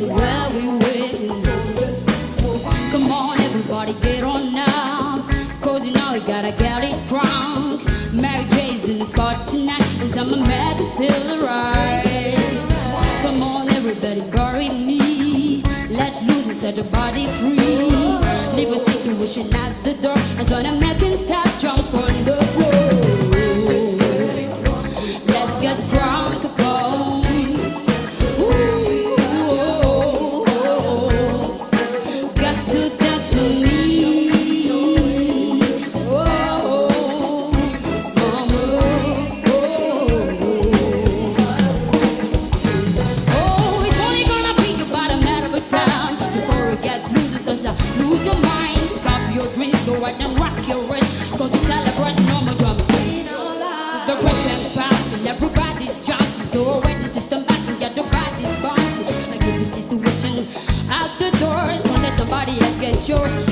where we win. Come on, everybody, get on now, 'cause you know we gotta get it drunk. Mary J's in the spot tonight, and I'ma make you feel right. Come on, everybody, bury me. Let loose and set your body free. Leave a situation at the door. That's when I'm making stop, jump on the road. Let's get drunk, boys. Ooh, got to dance with me. Lose your mind, cup your drinks, go right and rock your wrist, 'cause you celebrate normal drum. The break and pound, and everybody's jumping. Go waiting to stand back and get your bodies bumping. Like if you situation out the door, so let somebody else get yours.